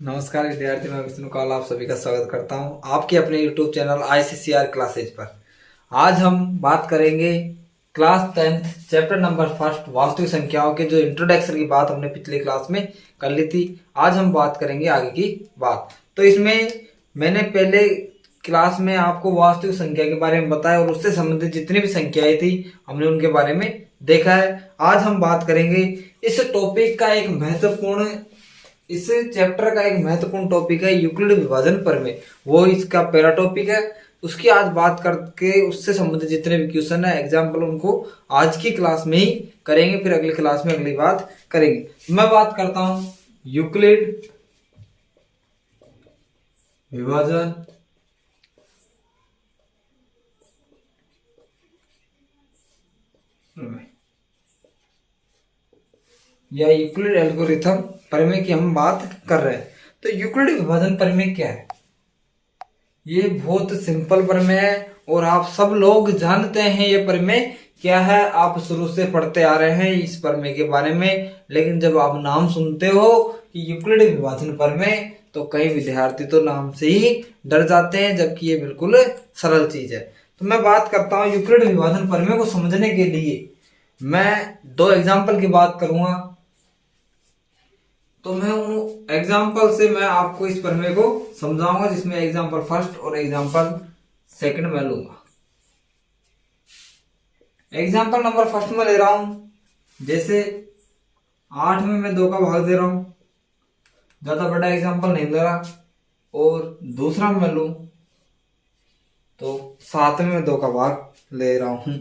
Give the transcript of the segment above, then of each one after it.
नमस्कार विद्यार्थी, मैं विष्णु कौल आप सभी का स्वागत करता हूं आपके अपने YouTube चैनल ICCR क्लासेज पर। आज हम बात करेंगे class 10th chapter number first वास्तविक संख्याओं के जो इंट्रोडक्शन की बात हमने पिछली क्लास में कर ली थी। आज हम बात करेंगे आगे की बात। तो इसमें मैंने पहले क्लास में आपको वास्तविक संख्या के बारे में बताया और उससे संबंधित जितनी भी संख्याएं थी हमने उनके बारे में देखा है। आज हम बात करेंगे इस टॉपिक का एक महत्वपूर्ण इस चैप्टर का एक महत्वपूर्ण टॉपिक है यूक्लिड विभाजन प्रमेय। वो इसका पहला टॉपिक है। उसकी आज बात करके उससे संबंधित जितने भी क्वेश्चन है एग्जाम्पल उनको आज की क्लास में ही करेंगे, फिर अगली क्लास में अगली बात करेंगे। मैं बात करता हूं यूक्लिड विभाजन या यूक्लिड एल्गोरिथम प्रमेय की हम बात कर रहे हैं। तो यूक्लिड विभाजन प्रमेय क्या है? ये बहुत सिंपल प्रमेय है और आप सब लोग जानते हैं ये प्रमेय क्या है। आप शुरू से पढ़ते आ रहे हैं इस प्रमेय के बारे में, लेकिन जब आप नाम सुनते हो कि यूक्लिड विभाजन प्रमेय तो कई विद्यार्थी तो नाम से ही डर जाते हैं, जबकि ये बिल्कुल सरल चीज है। तो मैं बात करता हूं यूक्लिड विभाजन प्रमेय को समझने के लिए मैं दो एग्जाम्पल की बात करूंगा। तो मैं उन एग्जाम्पल से मैं आपको इस प्रमेय को समझाऊंगा, जिसमें एग्जाम्पल फर्स्ट और एग्जाम्पल सेकंड में लूंगा। एग्जाम्पल नंबर फर्स्ट में ले रहा हूं, जैसे 8 में मैं 2 का भाग दे रहा हूं, ज्यादा बड़ा एग्जाम्पल नहीं ले रहा। और दूसरा में लूं तो 7 में मैं 2 का भाग ले रहा हूं,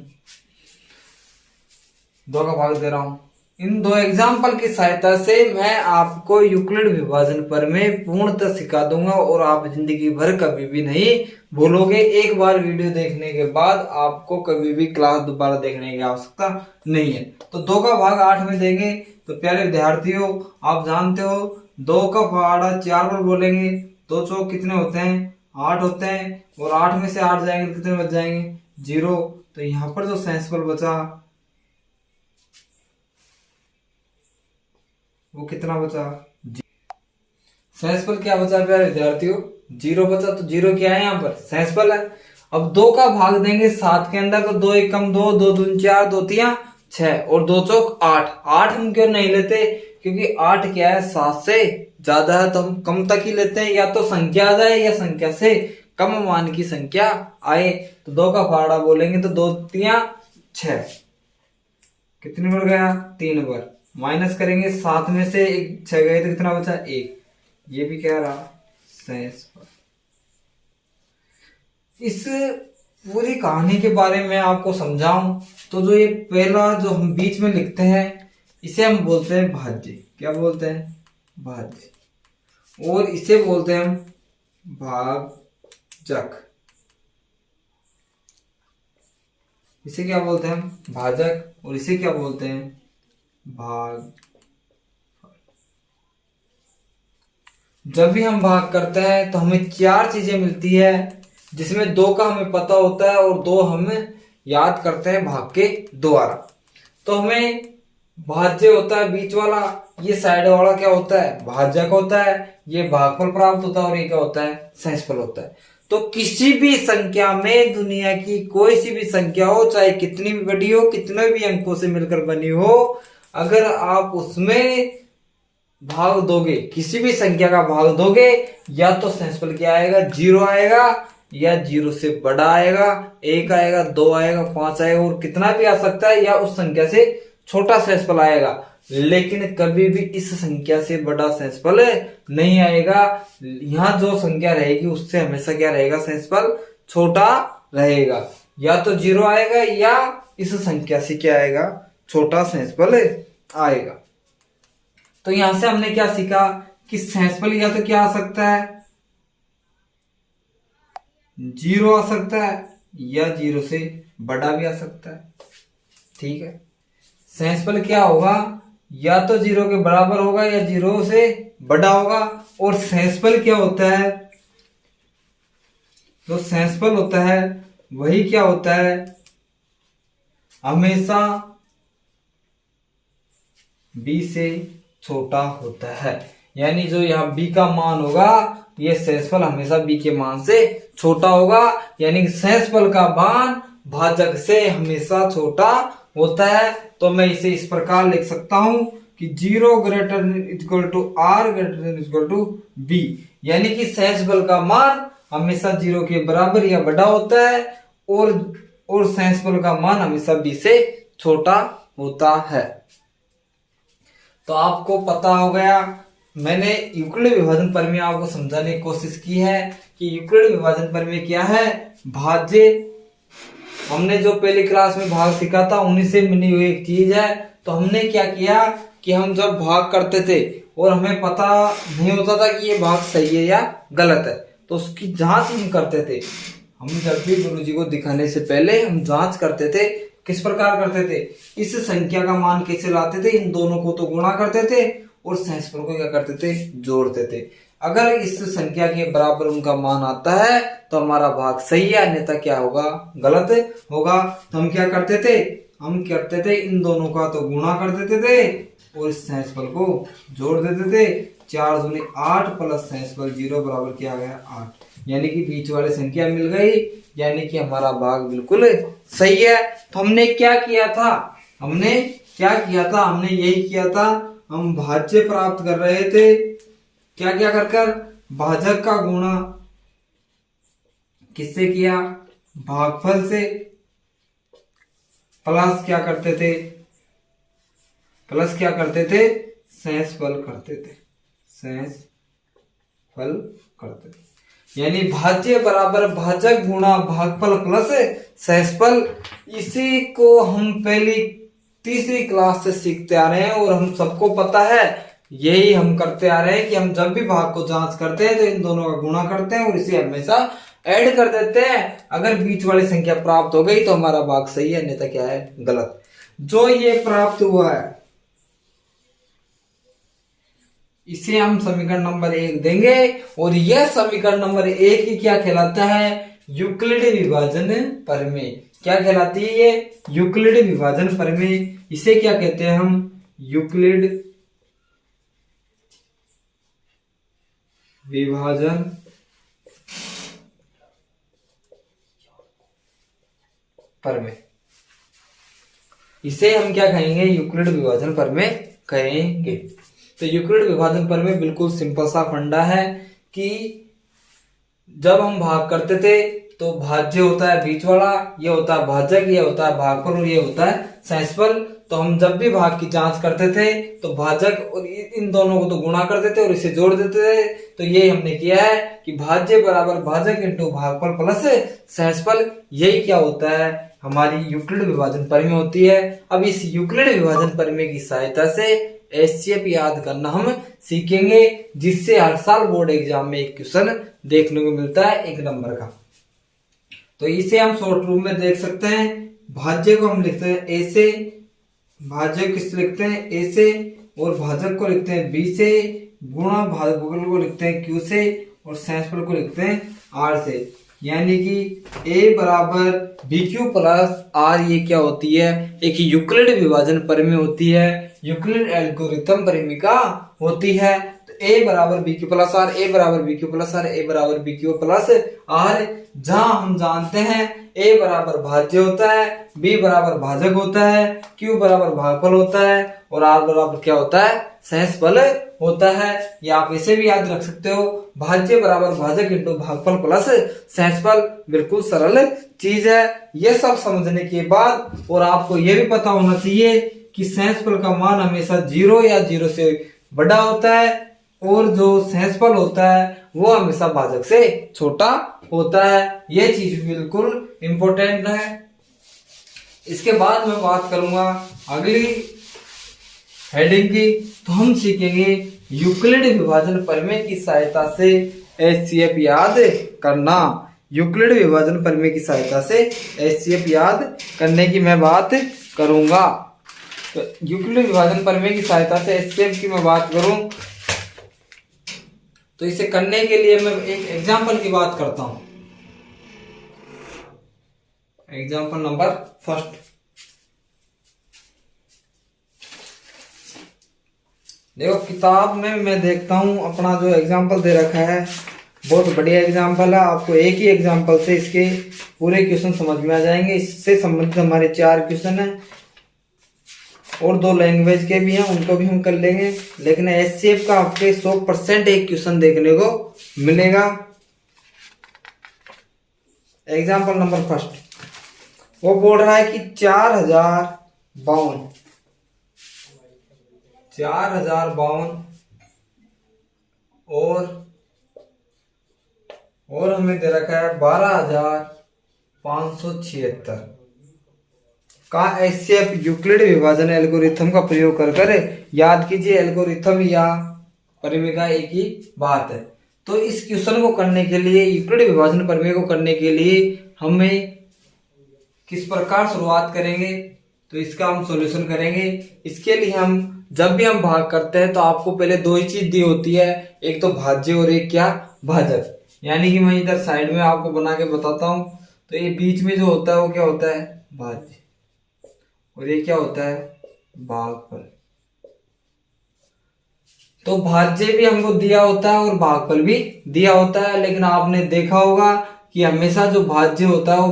2 का भाग दे रहा हूं। इन दो एग्जाम्पल की सहायता से मैं आपको यूक्लिड विभाजन प्रमेय पूर्णतः सिखा दूंगा और आप जिंदगी भर कभी भी नहीं भूलोगे। एक बार वीडियो देखने के बाद आपको कभी भी क्लास दोबारा देखने की आवश्यकता नहीं है। तो 2 का भाग 8 में देंगे तो प्यारे विद्यार्थियों आप जानते हो 2 का पहाड़ा 4 बार बोलेंगे, 2 चौक कितने होते हैं 8 होते हैं, और 8 में से 8 जाएंगे तो कितने बच जाएंगे 0। तो यहाँ पर जो सेंसिबल बचा वो कितना बचा, सेंसिबल क्या बचा प्यारे विद्यार्थियों 0 बचा। तो 0 क्या है यहाँ पर सेंसिबल है। अब 2 का भाग देंगे 7 के अंदर तो 2 1 कम 2, 2 दूनी 4, 2 3 6 और 2 चौक 8। 8 हम क्यों नहीं लेते, क्योंकि 8 क्या है 7 से ज्यादा है तो हम कम तक ही लेते हैं, या तो संख्या आ जाए या संख्या से कम मान की संख्या आए। तो 2 का फाड़ा बोलेंगे तो 2 3 6, कितने बार गया 3 बार। माइनस करेंगे 7 में से 6 गए तो कितना बचा 1। ये भी क्या रहा सेंसिबल। इस पूरी कहानी के बारे में आपको समझाऊं तो जो ये पहला जो हम बीच में लिखते हैं इसे हम बोलते हैं भाज्य। क्या बोलते हैं भाज्य। और इसे बोलते हैं हम भाजक। इसे क्या बोलते हैं हम भाजक, और इसे क्या बोलते हैं भाग। जब भी हम भाग करते हैं तो हमें 4 चीजें मिलती है, जिसमें 2 का हमें पता होता है और 2 हम याद करते हैं भाग के द्वारा। तो हमें भाज्य होता है बीच वाला, ये साइड वाला क्या होता है भाजक होता है, ये भागफल प्राप्त होता है, और ये क्या होता है सेंसिबल होता है। तो किसी भी संख्या में दुनिया की कोई सी भी संख्या हो, चाहे कितनी भी बड़ी हो, कितने भी अंकों से मिलकर बनी हो, अगर आप उसमें भाग दोगे, किसी भी संख्या का भाग दोगे, या तो सेंसिबल क्या आएगा 0 आएगा, या 0 से बड़ा आएगा 1 आएगा 2 आएगा 5 आएगा, और कितना भी आ सकता है, या उस संख्या से छोटा सेंसिबल आएगा। लेकिन कभी भी इस संख्या से बड़ा सेंसिबल नहीं आएगा। यहाँ जो संख्या रहेगी उससे हमेशा क्या रहेगा सेंसिबल छोटा रहेगा। या तो 0 आएगा या इस संख्या से क्या आएगा छोटा सेंसिबल आएगा। तो यहां से हमने क्या सीखा कि सेंसिबल या तो क्या आ सकता है 0 आ सकता है, या 0 से बड़ा भी आ सकता है। ठीक है, सेंसिबल क्या होगा या तो 0 के बराबर होगा या 0 से बड़ा होगा। और सेंसिबल क्या होता है, जो सेंसिबल होता है वही क्या होता है हमेशा b से छोटा होता है। यानी जो यहाँ b का मान होगा ये शेषफल हमेशा b के मान से छोटा होगा, यानी कि शेषफल का मान भाजक से हमेशा छोटा होता है। तो मैं इसे इस प्रकार लिख सकता हूं कि 0 greater equal to r greater than equal to b, यानी कि शेषफल का मान हमेशा 0 के बराबर या बड़ा होता है और शेषफल का मान हमेशा b से छोटा होता है। तो आपको पता हो गया, मैंने यूक्लिड विभाजन प्रमेय आपको समझाने की कोशिश की है कि यूक्लिड विभाजन प्रमेय क्या है। भाज्य हमने जो पहली क्लास में भाग सीखा था उन्हीं से बनी हुई एक चीज है। तो हमने क्या किया कि हम जब भाग करते थे और हमें पता नहीं होता था कि ये भाग सही है या गलत है, तो उसकी जांच हम करते थे। हम जब भी गुरु जी को दिखाने से पहले हम जांच करते थे। किस प्रकार करते थे, इस संख्या का मान कैसे लाते थे, इन दोनों को तो गुणा करते थे और शेषफल को क्या करते थे, जोड़ते थे। अगर इस संख्या के बराबर उनका मान आता है तो हमारा भाग सही है, अन्यथा क्या होगा, गलत होगा। तो हम क्या करते थे, हम करते थे इन दोनों का तो गुणा कर देते थे और इस शेषफल को जोड़ देते थे। 4 दूनी 8 प्लस शेषफल 0 बराबर क्या आ गया 8, यानी कि बीच वाली संख्या मिल गई, यानी कि हमारा भाग बिल्कुल सही है। तो हमने क्या किया था, हमने यही किया था, हम भाज्य प्राप्त कर रहे थे। क्या क्या कर भाजक का गुणा किससे किया, भागफल से, प्लस क्या करते थे, शेषफल करते थे। यानी भाज्य बराबर भाजक गुणा भागफल प्लस शेषफल। इसी को हम पहली तीसरी क्लास से सीखते आ रहे हैं और हम सबको पता है, यही हम करते आ रहे हैं कि हम जब भी भाग को जांच करते हैं तो इन दोनों का गुणा करते हैं और इसे हमेशा ऐड कर देते हैं। अगर बीच वाली संख्या प्राप्त हो गई तो हमारा भाग सही है, अन्यथा क्या है, गलत। जो ये प्राप्त हुआ है इसे हम समीकरण नंबर 1 देंगे और यह समीकरण नंबर 1 ही क्या कहलाता है, यूक्लिड विभाजन प्रमेय। क्या कहलाती है ये, यूक्लिड विभाजन प्रमेय। इसे क्या कहते हैं हम, यूक्लिड विभाजन प्रमेय। इसे हम क्या कहेंगे, यूक्लिड विभाजन प्रमेय कहेंगे। तो यूक्लिड विभाजन प्रमेय बिल्कुल सिंपल सा फंडा है कि जब हम भाग करते थे तो भाज्य होता है बीच वाला, ये होता है भाजक, ये होता है भागफल और ये होता है शेषफल। तो हम जब भी भाग की जांच करते थे तो भाजक और इन दोनों को तो गुणा करते थे और इसे जोड़ देते थे। तो ये हमने किया है कि भाज्य बराबर भाजक इंटू भागफल प्लस शेषफल। यही क्या होता है, हमारी यूक्लिड विभाजन प्रमेय होती है। अब इस यूक्लिड विभाजन प्रमेय की सहायता से एचसीएफ याद करना हम सीखेंगे, जिससे हर साल बोर्ड एग्जाम में एक क्वेश्चन देखने को मिलता है 1 नंबर का। तो इसे हम शॉर्ट रूप में देख सकते हैं। भाज्य को हम लिखते हैं ए से, भाज्य किस लिखते हैं ए से, और भाजक को लिखते हैं बी से, गुणा भागफल को लिखते हैं क्यू से और शेषफल को लिखते हैं आर से। यानी कि ए बराबर बी क्यू प्लस आर, ये क्या होती है, एक यूक्लिड विभाजन प्रमेय होती है, यूक्लिड एल्गोरिथम प्रमेय होती है। तो ए बराबर बी क्यू प्लस आर, ए बराबर बी क्यू प्लस आर, ए बराबर बी क्यू प्लस आर। जहां हम जानते हैं ए बराबर भाज्य होता है, बी बराबर भाजक होता है, क्यू बराबर भागफल होता है और आर बराबर क्या होता है, शेषफल होता है। या आप इसे भी याद रख सकते हो, भाज्य बराबर भाजक इंटू भागफल प्लस शेषफल। बिल्कुल सरल चीज है। ये सब समझने के बाद और आपको ये भी पता होना चाहिए कि शेषफल का मान हमेशा 0 या 0 से बड़ा होता है और जो शेषफल होता है वो हमेशा भाजक से छोटा होता है। ये चीज बिल्कुल इंपॉर्टेंट है। इसके बाद मैं बात करूंगा अगली हेडिंग की। तो हम सीखेंगे यूक्लिड विभाजन प्रमेय की सहायता से एचसीएफ याद करना। यूक्लिड विभाजन प्रमेय की सहायता से एचसीएफ याद करने की मैं बात करूंगा। तो यूक्लिड विभाजन प्रमेय की सहायता से एचसीएफ की मैं बात करूं तो इसे करने के लिए मैं एक एग्जाम्पल की बात करता हूं। Example number 1। देखो किताब में मैं देखता हूँ अपना जो एग्जाम्पल दे रखा है बहुत बढ़िया एग्जाम्पल है। आपको एक ही एग्जाम्पल से इसके पूरे क्वेश्चन समझ में आ जाएंगे। इससे संबंधित हमारे 4 क्वेश्चन हैं और 2 लैंग्वेज के भी हैं, उनको भी हम कर लेंगे। लेकिन एचसीएफ का आपके 100% एक क्वेश्चन देखने को मिलेगा। एग्जाम्पल नंबर फर्स्ट, वो बोल रहा है कि 4052 और हमें दे रखा है 12576 का एचसीएफ यूक्लिड विभाजन एल्गोरिथम का प्रयोग कर याद कीजिए। एल्गोरिथम या परिमेय एक ही बात है। तो इस क्वेश्चन को करने के लिए, यूक्लिड विभाजन परिमेय को करने के लिए हमें किस प्रकार शुरुआत करेंगे, तो इसका हम सॉल्यूशन करेंगे। इसके लिए हम जब भी हम भाग करते हैं तो आपको पहले 2 ही चीज दी होती है, एक तो भाज्य और एक क्या भाजक। यानी कि मैं इधर साइड में आपको बना के बताता हूं। तो ये बीच में जो होता है वो क्या होता है, भाज्य, और ये क्या होता है, भागफल। तो भाज्य भी हमको दिया होता है और भागफल भी दिया होता है। लेकिन आपने देखा होगा कि हमेशा जो भाज्य होता है वो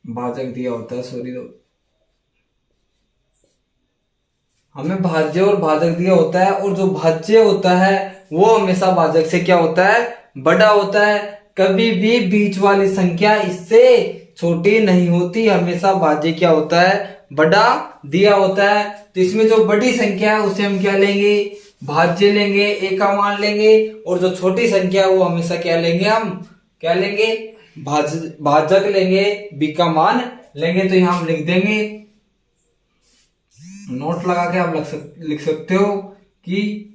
भाजक दिया होता है, सॉरी, हमें भाज्य और भाजक दिया होता है। और जो भाज्य होता है वो हमेशा भाजक से क्या होता है, बड़ा होता है। कभी भी बीच वाली संख्या इससे छोटी नहीं होती, हमेशा भाज्य क्या होता है, बड़ा दिया होता है। तो इसमें जो बड़ी संख्या है उसे हम क्या लेंगे, भाज्य लेंगे, ए का मान लेंगे। और जो छोटी संख्या है वो हमेशा क्या लेंगे, हम क्या लेंगे, भाजक लेंगे, बी का मान लेंगे। तो यहां हम लिख देंगे, नोट लगा के आप लिख सकते हो कि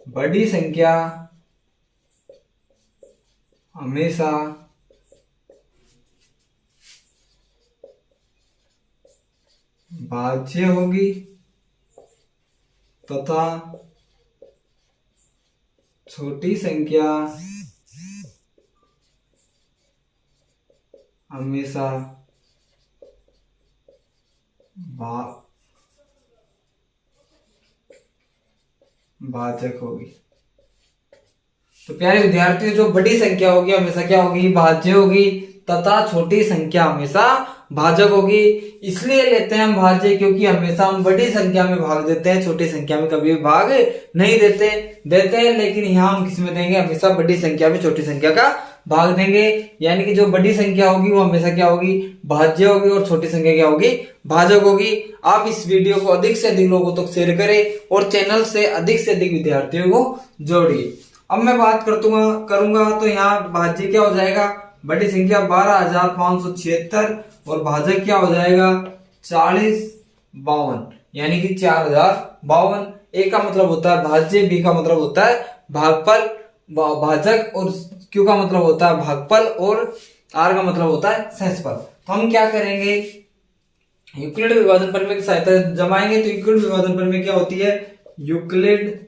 बड़ी संख्या हमेशा भाज्य होगी तथा छोटी संख्या हमेशा भाजक होगी। तो प्यारे विद्यार्थियों, जो बड़ी संख्या होगी हमेशा क्या होगी, भाज्य होगी तथा छोटी संख्या हमेशा भाजक होगी। इसलिए लेते हैं हम भाज्य क्योंकि हमेशा हम बड़ी संख्या में भाग देते हैं, छोटी संख्या में कभी भी भाग नहीं देते हैं। लेकिन यहाँ हम किस में देंगे, हमेशा बड़ी संख्या में छोटी संख्या का भाग देंगे। यानी कि जो बड़ी संख्या होगी वो हमेशा क्या होगी, भाज्य होगी, और छोटी संख्या क्या होगी, भाजक होगी। आप इस वीडियो को अधिक से अधिक लोगों तक शेयर करें और चैनल से अधिक विद्यार्थियों को जोड़िए। अब मैं बात करूंगा तो यहाँ भाज्य क्या हो जाएगा, बड़ी संख्या 12576 और भाजक क्या हो जाएगा 4052, यानी कि 4052। ए का मतलब होता है भाज्य, बी का मतलब होता है भागफल भाजक, और क्यू का मतलब होता है भागफल, और आर का मतलब होता है सहसफल। तो हम क्या करेंगे, यूक्लिड विभाजन प्रमेय की सहायता जमाएंगे। तो यूक्लिड विभाजन प्रमेय क्या होती है, यूक्लिड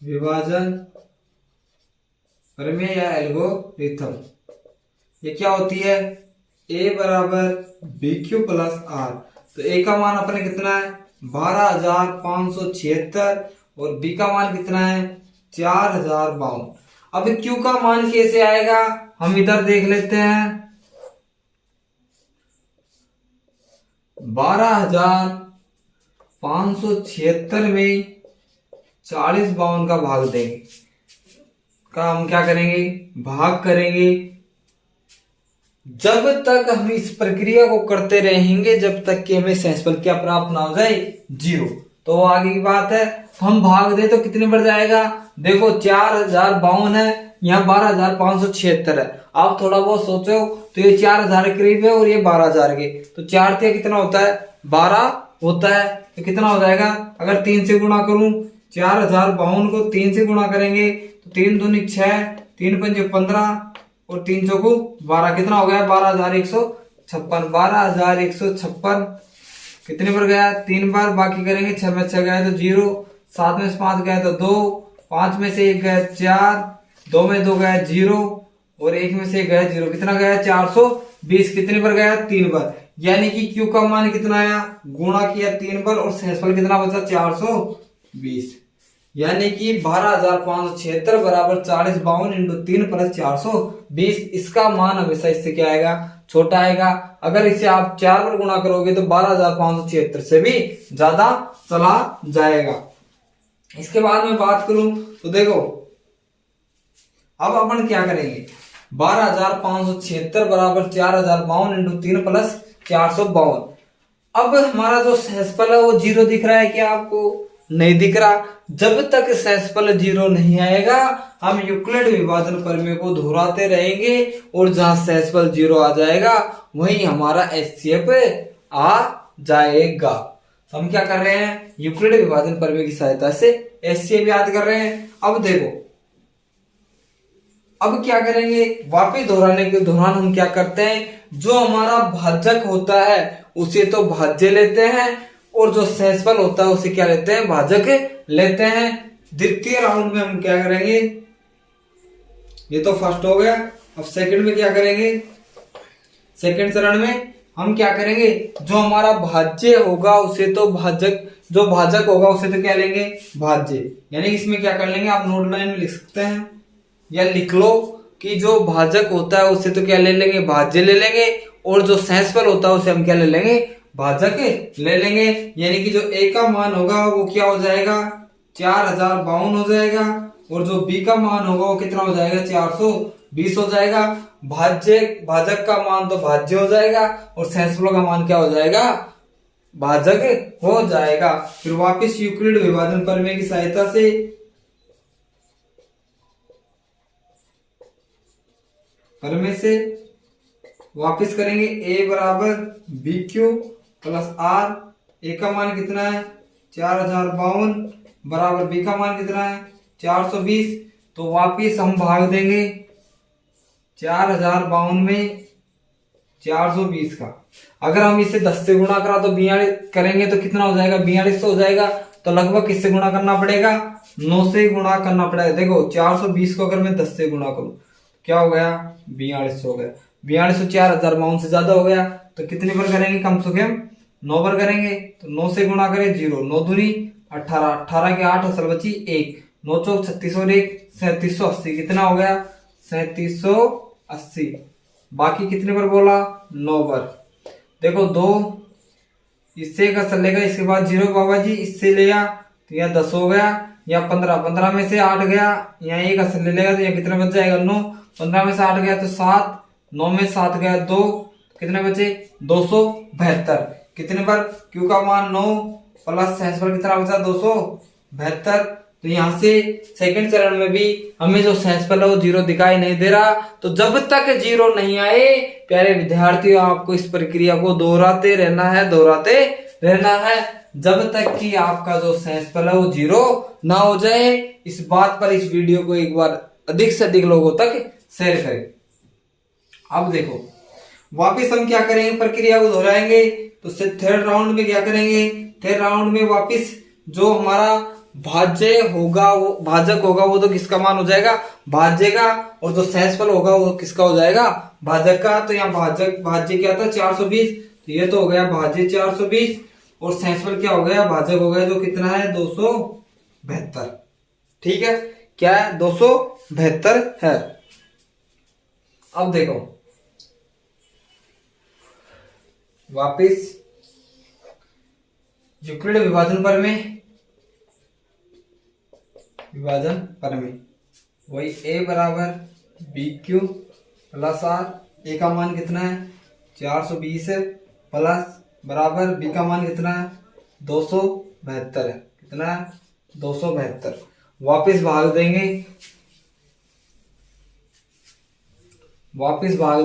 विभाजन प्रमेय या एल्गोरिथम, ये क्या होती है, ए बराबर बी क्यू प्लस आर। तो ए का मान अपने कितना है 12576 और बी का मान कितना है 4052। अब क्यू का मान कैसे आएगा, हम इधर देख लेते हैं। 12576 में 4052 का भाग देंगे, का हम क्या करेंगे, भाग करेंगे। जब तक हम इस प्रक्रिया को करते रहेंगे जब तक कि हमें सहसफल क्या प्राप्त ना हो जाए, 0। तो आगे की बात है, हम भाग दे तो कितने बढ़ जाएगा, देखो 4052 है, यहाँ 12576 है। आप थोड़ा बहुत सोचो तो ये 4000 के करीब है और ये 12000 के, तो 4 से कितना होता है 12 होता है। तो कितना हो जाएगा, अगर 3 से गुणा करूं, 4052 को 3 से गुणा करेंगे तो 3 दूनी 6, 3 पंजे 15 और 3 चौको 12, कितना हो गया 12156। 12156 कितने पर गया, 3 बार बाकी करेंगे, 6 में 6 गया तो 0, 7 में 5 गया तो 2, 5 में से 1 गया 4, 2 में 2 गया 0 और एक में से गया 0, कितना गया 420, कितने पर गया 3 पर, यानी कि क्यू का मान कितना आया, गुणा किया 3 पर और शेषफल कितना बचा 420, यानी कि 12,576 बराबर 4052 इंटू 3 प्लस 420। इसका मान हमेशा इससे क्या आएगा, छोटा आएगा। अगर इसे आप 4 पर गुणा करोगे तो 12,576 से भी ज्यादा चला जाएगा। इसके बाद में बात करूं तो देखो अब अपन क्या करेंगे, 12,576 बराबर 4052 इंटू 3 प्लस 452। अब हमारा जो शेषफल है वो 0 दिख रहा है क्या आपको, नहीं दिख रहा। जब तक शेषफल 0 नहीं आएगा हम यूक्लिड विभाजन प्रमेय को दोहराते रहेंगे और जहां शेषफल 0 आ जाएगा वहीं हमारा एचसीएफ आ जाएगा। तो हम क्या कर रहे हैं, यूक्लिड विभाजन प्रमेय की सहायता से एचसीएफ याद कर रहे हैं। अब देखो अब क्या करेंगे, वापिस दोहराने के दौरान हम क्या करते हैं, जो हमारा भाजक होता है उसे तो भाज्य लेते हैं और जो शेषफल होता है उसे क्या लेते हैं, भाजक लेते हैं। द्वितीय राउंड में हम क्या करेंगे, ये तो फर्स्ट हो गया। अब सेकंड में क्या करेंगे, सेकंड चरण में हम क्या करेंगे, जो हमारा भाज्य होगा उसे तो भाजक, जो भाजक होगा उसे तो क्या लेंगे, भाज्य। यानी इसमें क्या कर लेंगे, आप नोट लाइन में लिख सकते हैं या लिख लो कि जो भाजक होता है उसे तो क्या ले लेंगे, भाज्य ले लेंगे, और जो शेषफल होता है उसे हम क्या ले लेंगे, भाजक ले लेंगे। यानी कि जो ए का मान होगा वो क्या हो जाएगा, 4052 हो जाएगा, और जो बी का मान होगा वो कितना हो जाएगा, 420 हो जाएगा। भाजक का मान तो भाज्य हो जाएगा और शेषफल का मान क्या हो जाएगा, भाजक हो जाएगा। फिर वापस यूक्लिड विभाजन प्रमेय की सहायता से वापिस करेंगे, ए बराबर बी क्यू प्लस आर, ए का मान कितना है 4052 बराबर बी का मान कितना है 420। तो वापिस हम भाग देंगे 4052 में 420 का। अगर हम इसे 10 से गुणा करा तो 42 करेंगे तो कितना हो जाएगा, 42 हो जाएगा। तो लगभग किससे गुणा करना पड़ेगा, 9 से गुणा करना पड़ेगा। देखो 420 को अगर मैं 10 से गुणा करूं क्या हो गया, 42 हो गया। 42 4052 से ज्यादा हो गया तो कितने पर करेंगे, कम से कम 9 पर करेंगे। तो 9 से गुणा करें 0, 9 दूनी 18, 18 के 8 असल बची 1, 9 चौक 36 और 1 3780, कितना हो गया 3780। बाकी कितने पर बोला, 9 पर। देखो 2 इससे का चलेगा, इसके बाद 0 बाबा जी इससे लिया तो यहाँ 10 हो गया, या 15 में से 8 गया, यहाँ 1 असर ले लेगा तो यहाँ कितना बच जाएगा 9, 15 में से 8 गया तो 7, 9 में 7 गया 2, कितने बचे 272। कितने पर, क्यू का मान 9 प्लस शेषफल कितना बचा 272। तो यहाँ से सेकंड चरण में भी हमें जो शेषफल है वो 0 दिखाई नहीं दे रहा। तो जब तक 0 नहीं आए प्यारे विद्यार्थियों आपको इस प्रक्रिया को दोहराते रहना है, दोहराते रहना है, जब तक कि आपका जो शेषफल है वो 0 ना हो जाए। इस बात पर इस वीडियो को एक बार अधिक से अधिक लोगों तक शेयर करें। अब देखो वापिस हम क्या करेंगे, प्रक्रिया को दोहराएंगे। तो थर्ड राउंड में क्या करेंगे, थर्ड राउंड में वापिस जो हमारा भाज्य होगा वो भाजक होगा वो तो किसका मान हो जाएगा, भाज्य का, और जो शेषफल होगा वो किसका हो जाएगा, भाजक का। तो यहाँ भाज्य क्या था 420, तो ये तो हो गया भाज्य 420, और शेषफल क्या हो गया, भाजक हो गया जो कितना है 272। ठीक है, क्या है 272 है। अब देखो वापिस यूक्लिड विभाजन प्रमेय वही ए बराबर बी क्यू प्लस आर, ए का मान कितना है 420 है, प्लस बराबर बी का मान कितना है 272 है, कितना है 272। वापिस भाग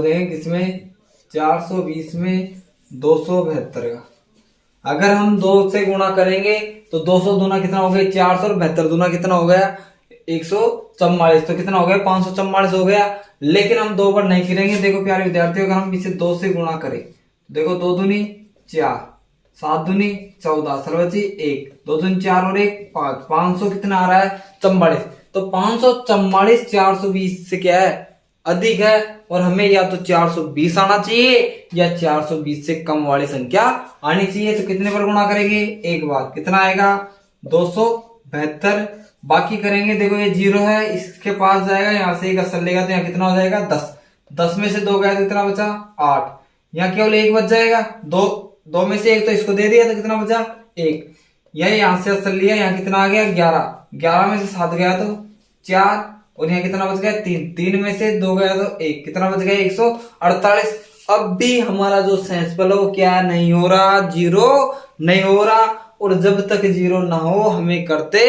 देंगे किसमें, 420 में 272 का। अगर हम 2 से गुणा करेंगे तो 200 दूना कितना हो गया 400, और 72 दूना कितना हो गया 144, तो कितना हो गया 544 हो गया। लेकिन हम 2 पर नहीं गिरेंगे। देखो प्यारे विद्यार्थियों, अगर हम इसे 2 से गुणा करें, देखो 2 दूनी 4, 7 दूनी 14, सरवची 1, 2 दूनी 4 और 1 5, 500 कितना आ रहा है 44। तो 544 420 से क्या है अधिक है और हमें या तो 420 आना चाहिए या 420 से कम वाली संख्या आनी चाहिए। तो कितने पर गुणा करेंगे, एक बार कितना आएगा 272। बाकी करेंगे, देखो ये 0 है, इसके पास जाएगा, यहाँ से एक असर लेगा तो यहाँ कितना हो जाएगा 10। 10 में से 2 गया तो कितना बचा 8। यहाँ केवल एक बच जाएगा, दो में से एक तो इसको दे दिया तो कितना बचा 1। यहाँ से असर लिया, यहाँ कितना आ गया 11। 11 में से 7 गया तो 4 और यहाँ कितना बच गया 3। 3 में से 2 गया तो 1, कितना बच गया 148। अब भी हमारा जो सेंसफल है वो क्या नहीं हो रहा, 0 नहीं हो रहा। और जब तक 0 ना हो हमें करते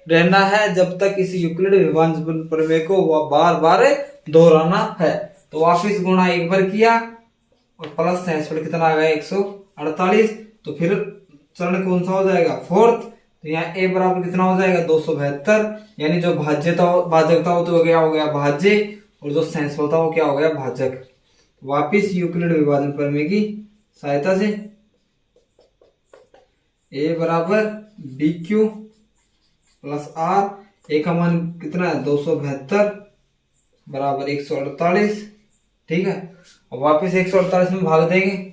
रहना है, जब तक इस यूक्लिड विभाजन प्रमेय को बार बार दोहराना है। तो वापिस गुणा एक बार किया और प्लस सेंसफल कितना आ गया 148। तो फिर चरण कौन सा हो जाएगा, फोर्थ। तो यहाँ ए बराबर कितना हो जाएगा 272, यानी जो भाजकता हो तो क्या हो गया भाज्य, और जो सेंसफल था वो क्या हो गया भाजक। वापिस यूक्लिड विभाजन प्रमेय की सहायता से ए बराबर बी क्यू प्लस आर, ए का मान कितना है 272 बराबर 148। ठीक है, और वापिस 148 में भाग देंगे,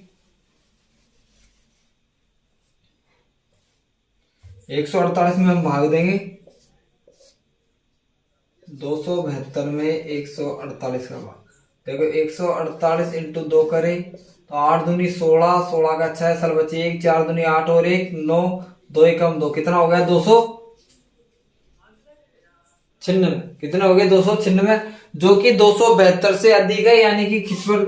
148 में हम भाग देंगे 272 में 148 का भाग। देखो 148 इंटू 2 करे तो 8 दूनी 16, 16 का 6 साल बचे 1, 4 दूनी 8 और 1 9, 2 एकम 2, कितना हो गया 296। कितना हो गया 296, जो कि 272 से अधिक है, यानी कि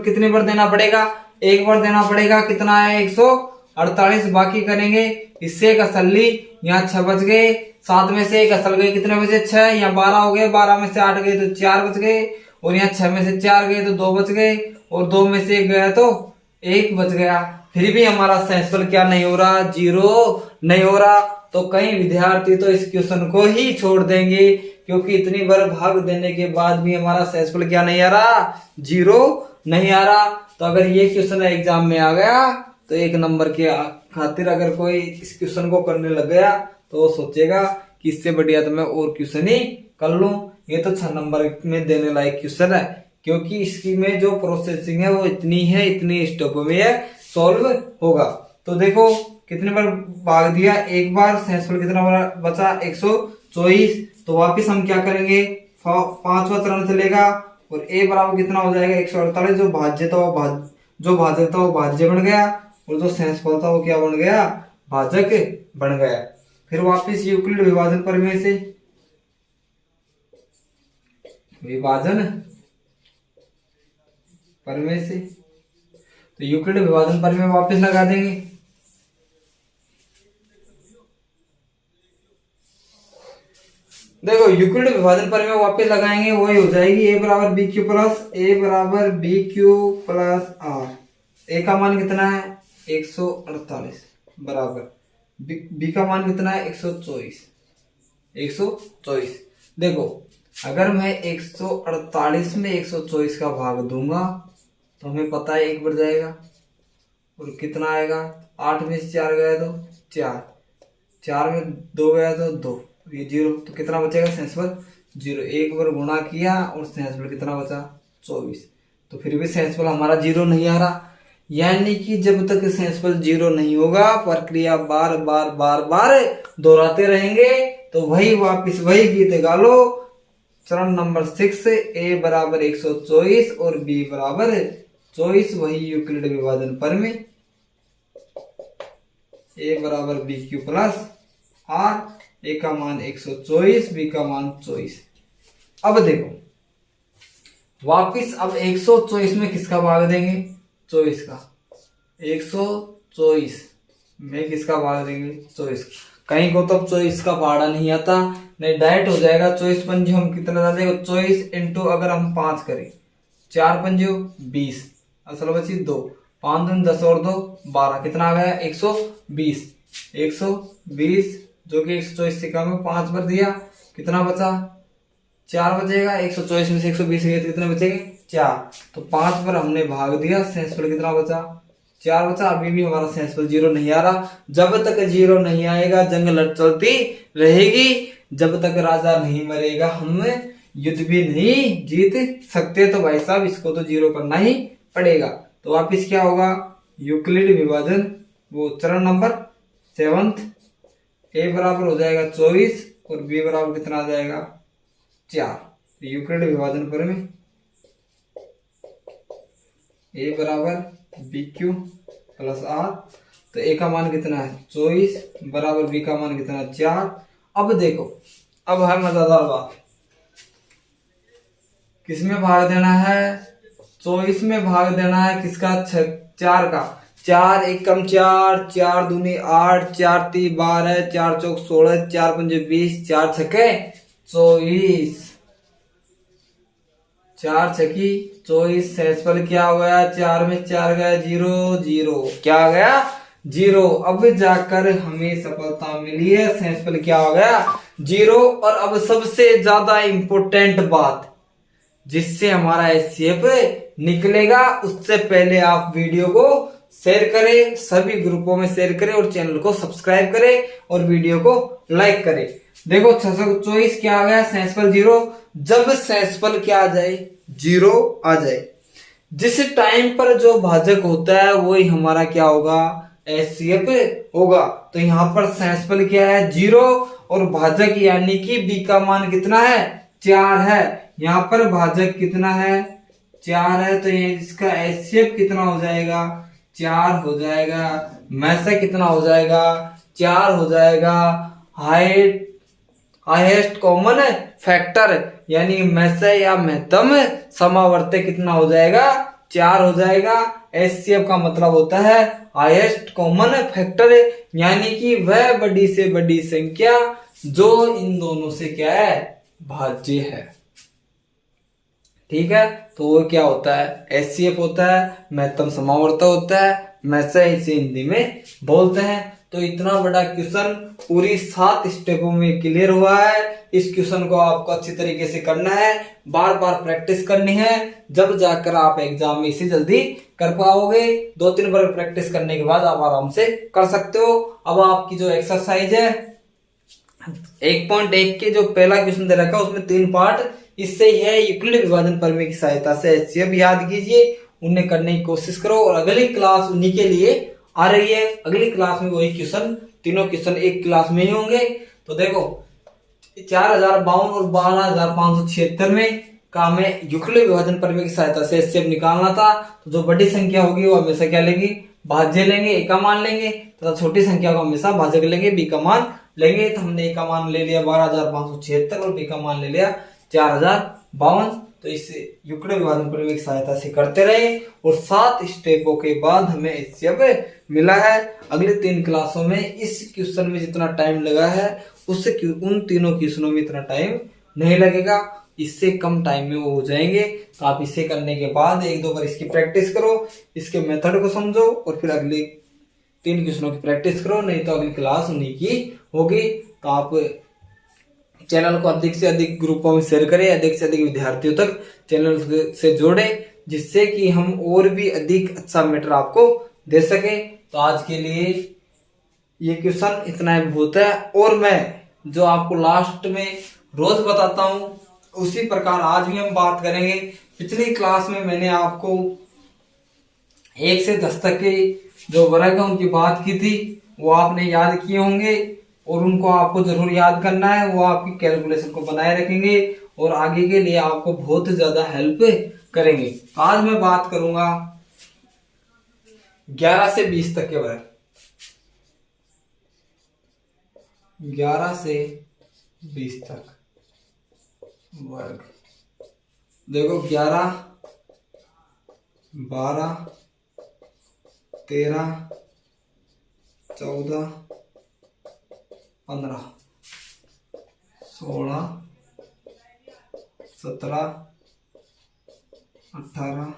कितने पर देना पड़ेगा, एक बार देना पड़ेगा। कितना है 148। बाकी करेंगे, इससे एक असल ली, यहाँ 6 बच गए, 7 में से एक असल गए, कितने बचे 6, यहाँ 12 हो गए, 12 में से 8 गए तो 4 बच गए, और यहाँ 6 में से 4 गए तो 2 बच गए, और 2 में से 1 गया तो 1 बच गया। फिर भी हमारा सेंसफल क्या नहीं हो रहा, 0 नहीं हो रहा। तो कई विद्यार्थी तो इस क्वेश्चन को ही छोड़ देंगे, क्योंकि इतनी बार भाग देने के बाद भी हमारा सेंसफल क्या नहीं आ रहा, 0 नहीं आ रहा। तो अगर ये क्वेश्चन एग्जाम में आ गया तो 1 नंबर के खातिर अगर कोई इस क्वेश्चन को करने लग गया तो वो सोचेगा कि इससे बढ़िया तो मैं और क्वेश्चन ही कर लूं। ये तो 6 नंबर में देने लायक क्वेश्चन है, क्योंकि इसकी में जो प्रोसेसिंग है वो इतनी है, इतनी स्टेप में सॉल्व होगा। तो देखो कितने बार भाग दिया, एक बार, सेंसफल कितना बचा 124। तो वापिस हम क्या करेंगे, 5वां चरण चलेगा और ए बराबर कितना हो जाएगा 148। जो भाज्य था वो भाजक था वो भाज्य बन गया, और जो सेंसफल था वो क्या बन गया, भाजक बन गया। फिर वापिस यूक्लिड विभाजन प्रमेय से तो यूक्लिड विभाजन प्रमेय वापस लगा देंगे। देखो यूक्लिड विभाजन प्रमेय वापस लगाएंगे, वही हो जाएगी ए बराबर बी क्यू प्लस आर। ए का मान कितना है 148 बराबर बी का मान कितना है 124। देखो अगर मैं 148 में 124 का भाग दूंगा तो हमें पता है 1 बढ़ जाएगा, और कितना आएगा 8 में से 4 गया तो 4, 4 में 2 गया तो 2, ये 0। तो कितना बचेगा सेंसफल 0। एक बार गुणा किया और सेंसफल कितना बचा 24। तो फिर भी सेंसफल हमारा 0 नहीं आ रहा, यानी कि जब तक सेंसफल 0 नहीं होगा प्रक्रिया बार बार दोहराते रहेंगे। तो वही वापिस वही गीत गा लो। चरण नंबर 6, ए बराबर 124 और बी बराबर 24, वही यूक्लिड विभाजन प्रमेय, ए बराबर बी क्यू प्लस आर, ए का मान 124, बी का मान 24। अब देखो वापिस अब 124 में किसका भाग देंगे, 24 का। 124 में किसका भाग देंगे 24। कहीं को तो अब 24 का पहाड़ा नहीं आता, नहीं डायरेक्ट हो जाएगा 24 पंजे हम कितना डालेंगे 24 इंटू अगर हम 5 करें, 4 पंजे 20, असल बची 2, 5 दूनी 10 और 2 12, कितना आ गया 120। 120 जो कि 124 से कम है, 5 पर दिया, कितना बचा 4 बचेगा। 124 में से 120 गए तो कितने बचेंगे 4। तो 5 पर हमने भाग दिया, सेंसफल कितना बचा 4 बचा। अभी भी हमारा सेंसफल 0 नहीं आ रहा। जब तक 0 नहीं आएगा जंग लड़ चलती रहेगी, जब तक राजा नहीं मरेगा हम युद्ध भी नहीं जीत सकते। तो भाई साहब इसको तो जीरो करना ही पड़ेगा। तो वापिस क्या होगा, यूक्लिड विभाजन वो चरण नंबर 7th, ए बराबर हो जाएगा 24 और बी बराबर कितना आ जाएगा 4। यूक्लिड विभाजन पर में ए बराबर बी क्यू प्लस आर, तो ए का मान कितना है 24 बराबर बी का मान कितना 4। अब देखो, अब है मजेदार बात, किसमें भाग देना है, 24 में भाग देना है किसका, 4 का। 4 एकम 4, 4 दूनी 8, 4 ती 12, 4 चौक 16, 4 पंजे 20, 4 छके 24, 4 छकी 24। सेंसफल क्या हो गया, 4 में 4 गया 0 0, क्या आ गया 0। अब जाकर हमें सफलता मिली है, सेंसफल क्या हो गया 0। और अब सबसे ज्यादा इंपॉर्टेंट बात, जिससे हमारा एचसीएफ निकलेगा, उससे पहले आप वीडियो को शेयर करें, सभी ग्रुपों में शेयर करें और चैनल को सब्सक्राइब करें और वीडियो को लाइक करें। देखो 624 क्या आ गया, सेंसफल 0। जब सेंसफल क्या आ जाए 0 आ जाए, जिस टाइम पर जो भाजक होता है वही हमारा क्या होगा, एचसीएफ होगा। तो यहाँ पर सेंसफल क्या है 0 और भाजक यानी कि बी का मान कितना है 4 है। यहाँ पर भाजक कितना है 4 है, तो ये इसका एचसीएफ कितना हो जाएगा 4 हो जाएगा। मैसे कितना हो जाएगा 4 हो जाएगा। हाईएस्ट कॉमन फैक्टर यानी मैसे या महत्तम समावर्त कितना हो जाएगा 4 हो जाएगा। एचसीएफ का मतलब होता है हाईएस्ट कॉमन फैक्टर, यानी कि वह बड़ी से बड़ी संख्या जो इन दोनों से क्या है भाज्य है। ठीक है, तो वो क्या होता है एचसीएफ होता है, महत्तम समावर्त होता है, मैसे इसे हिंदी में बोलते हैं। तो इतना बड़ा क्वेश्चन पूरी 7 स्टेपों में क्लियर हुआ है। इस क्वेश्चन को आपको अच्छी तरीके से करना है, बार बार प्रैक्टिस करनी है, जब जाकर आप एग्जाम में इसे जल्दी कर पाओगे। 2-3 बार प्रैक्टिस करने के बाद आप आराम से कर सकते हो। अब आपकी जो एक्सरसाइज है 1.1 के जो पहला क्वेश्चन दे रखा है उसमें 3 पार्ट इससे ही है। यूक्लिड विभाजन प्रमेय की सहायता से एचसीएफ याद कीजिए, उन्हें करने की कोशिश करो। और अगली क्लास उन्हीं के लिए आ रही है, अगली क्लास में वही क्वेश्चन, तीनों क्वेश्चन एक क्लास में ही होंगे। तो देखो 4052 और 12576 में का हमें यूक्लिड विभाजन प्रमेय की सहायता से एचसीएफ निकालना था। तो जो बड़ी संख्या होगी वो हमेशा क्या लेंगे, भाज्य लेंगे, ए का मान लेंगे, तथा छोटी संख्या को हमेशा भाजक लेंगे, बी का मान लेंगे। तो हमने ए का मान ले लिया 12576 और बी का मान ले लिया 4052। तो इसे यूक्लिड विभाजन प्रमेय की सहायता से करते रहे और 7 स्टेपों के बाद हमें एचसीएफ मिला है। अगले 3 क्लासों में इस क्वेश्चन में जितना टाइम लगा है उससे उन तीनों क्वेश्चनों में इतना टाइम नहीं लगेगा, इससे कम टाइम में वो हो जाएंगे। तो आप इसे करने के बाद 1-2 बार इसकी प्रैक्टिस करो, इसके मेथड को समझो और फिर अगले 3 क्वेश्चनों की प्रैक्टिस करो, नहीं तो अगली क्लास उन्हीं की होगी। तो आप चैनल को अधिक से अधिक ग्रुपों में शेयर करें, अधिक से अधिक विद्यार्थियों तक चैनल से जोड़े, जिससे कि हम और भी अधिक अच्छा मैटर आपको दे सके। तो आज के लिए ये क्वेश्चन इतना ही बहुत है। और मैं जो आपको लास्ट में रोज बताता हूं उसी प्रकार आज भी हम बात करेंगे। पिछली क्लास में मैंने आपको 1 से 10 तक के जो वर्ग है उनकी बात की थी, वो आपने याद किए होंगे और उनको आपको जरूर याद करना है, वो आपकी कैलकुलेशन को बनाए रखेंगे और आगे के लिए आपको बहुत ज्यादा हेल्प करेंगे। आज मैं बात करूंगा 11 से 20 तक के वर्ग। 11 से 20 तक वर्ग देखो 11, 12, 13, 14, 15, 16, 17, 18,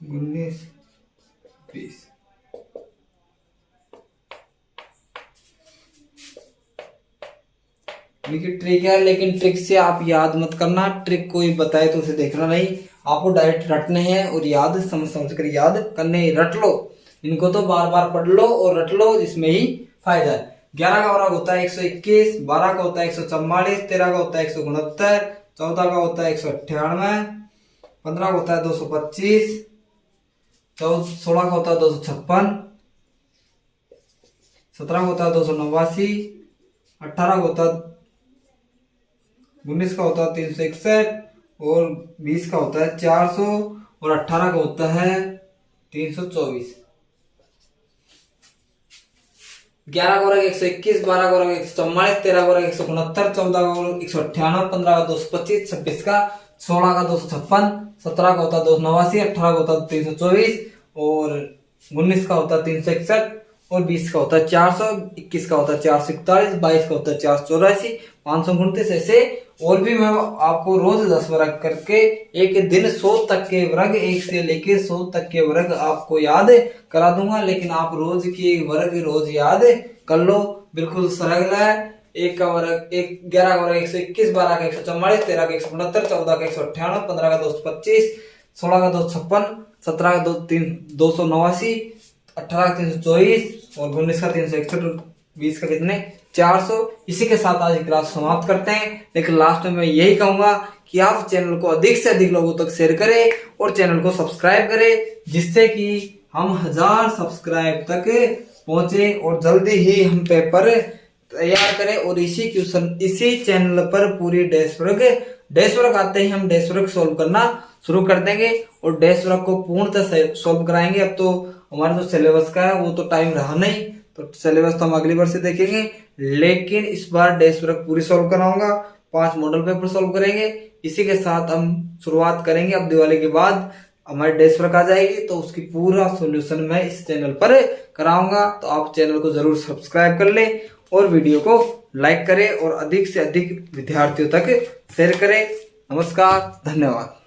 19, 20। देखिए ट्रिक है, लेकिन ट्रिक से आप याद मत करना, ट्रिक कोई बताए तो उसे देखना नहीं, आपको डायरेक्ट रटने हैं और याद समझ समझ कर याद करने, रट लो इनको, तो बार बार पढ़ लो और रट लो, इसमें ही फायदा है। 11 का वर्ग होता है 121, 12 का होता है 144, 13 का होता है 169, 14 का होता है 198, 15 का होता है 225, 16 का होता है 256, 17 का होता है 289, 18 का होता है 19 का होता है 361 और 20 का होता है 400 और 18 का होता है 324। 11 का होगा 121, 12 का होगा 144, 13 का होगा 169, 14 का होगा 198, 15 का 225, 26 का, 16 का 256, 17 का होता है 289, 18 का होता है 324 और 19 का होता है 361 और 20 का होता है 400, 21 का होता है 441, 22 का होता है 484, 529 ऐसे और भी मैं आपको रोज 10 वर्ग करके एक दिन 100 तक के वर्ग, 1 से लेके 100 तक के वर्ग आपको याद करा दूंगा। लेकिन आप रोज की वर्ग रोज याद कर लो, बिल्कुल सरल है। 1 का वर्ग 11 का वर्ग 121, 12 का 144, 13 का 169, 14 का 198, 15 का 225, 16 का 256, 17 का 289, 18 का 324 और 19 का 361, 20 का कितने 400। इसी के साथ आज की क्लास समाप्त करते हैं। लेकिन लास्ट में मैं यही कहूंगा कि आप चैनल को अधिक से अधिक लोगों तक शेयर करें और चैनल को सब्सक्राइब करें, जिससे कि हम 1000 सब्सक्राइब तक पहुंचे और जल्दी ही हम पेपर तैयार करें। और इसी क्वेश्चन इसी चैनल पर पूरी डैश वर्क आते ही हम डैश वर्क सोल्व करना शुरू कर देंगे और डैश वर्क को पूर्णतः सोल्व कराएंगे। अब तो हमारा जो सिलेबस का है वो तो टाइम रहा नहीं, तो सिलेबस तो हम अगली बार से देखेंगे। लेकिन इस बार डैश वर्क पूरी सोल्व कराऊंगा, 5 मॉडल पेपर सोल्व करेंगे। इसी के साथ हम शुरुआत करेंगे। अब दिवाली के बाद हमारी डैश वर्क आ जाएगी तो उसकी पूरा सॉल्यूशन मैं इस चैनल पर कराऊंगा। तो आप चैनल को जरूर सब्सक्राइब कर ले और वीडियो को लाइक करें और अधिक से अधिक विद्यार्थियों तक शेयर करें। नमस्कार, धन्यवाद।